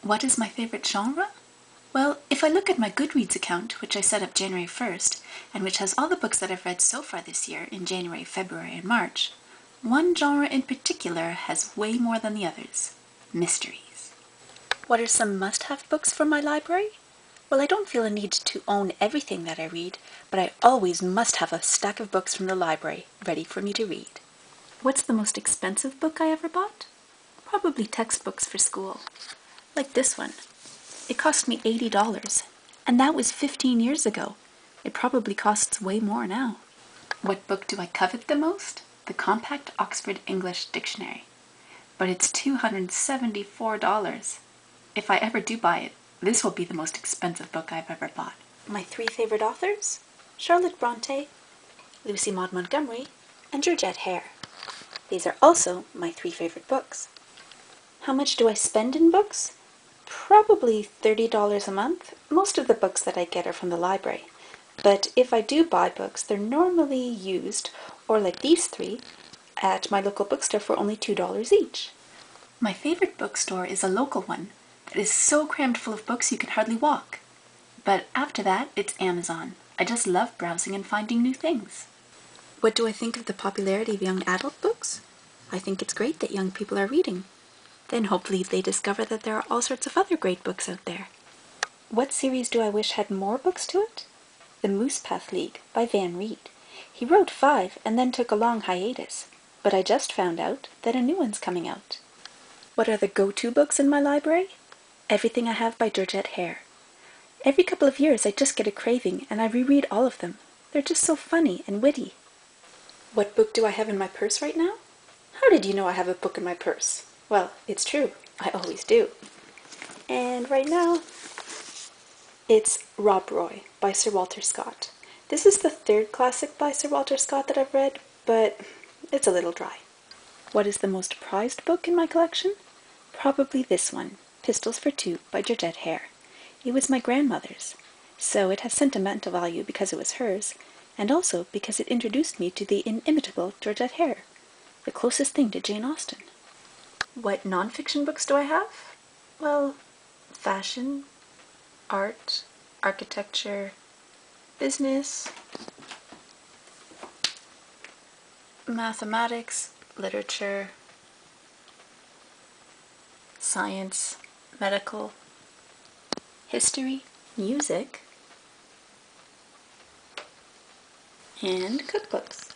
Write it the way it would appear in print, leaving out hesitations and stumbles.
What is my favorite genre? Well, if I look at my Goodreads account, which I set up January 1st, and which has all the books that I've read so far this year in January, February, and March, one genre in particular has way more than the others: mysteries. What are some must-have books for my library? Well, I don't feel a need to own everything that I read, but I always must have a stack of books from the library ready for me to read. What's the most expensive book I ever bought? Probably textbooks for school. Like this one. It cost me $80, and that was 15 years ago. It probably costs way more now. What book do I covet the most? The Compact Oxford English Dictionary. But it's $274. If I ever do buy it, this will be the most expensive book I've ever bought. My three favorite authors? Charlotte Bronte, Lucy Maud Montgomery, and Georgette Hare. These are also my three favorite books. How much do I spend in books? Probably $30 a month. Most of the books that I get are from the library. But if I do buy books, they're normally used, or like these three, at my local bookstore for only $2 each. My favorite bookstore is a local one. It is so crammed full of books you can hardly walk. But after that, it's Amazon. I just love browsing and finding new things. What do I think of the popularity of young adult books? I think it's great that young people are reading. Then hopefully they discover that there are all sorts of other great books out there. What series do I wish had more books to it? The Moosepath League by Van Reed. He wrote 5 and then took a long hiatus, but I just found out that a new one's coming out. What are the go-to books in my library? Everything I Have by Georgette Hare. Every couple of years I just get a craving and I reread all of them. They're just so funny and witty. What book do I have in my purse right now? How did you know I have a book in my purse? Well, it's true. I always do. And right now, it's Rob Roy by Sir Walter Scott. This is the third classic by Sir Walter Scott that I've read, but it's a little dry. What is the most prized book in my collection? Probably this one, Pistols for Two by Georgette Hare. It was my grandmother's, so it has sentimental value because it was hers, and also because it introduced me to the inimitable Georgette Hare, the closest thing to Jane Austen. What non-fiction books do I have? Well, fashion, art, architecture, business, mathematics, literature, science, medical, history, music, and cookbooks.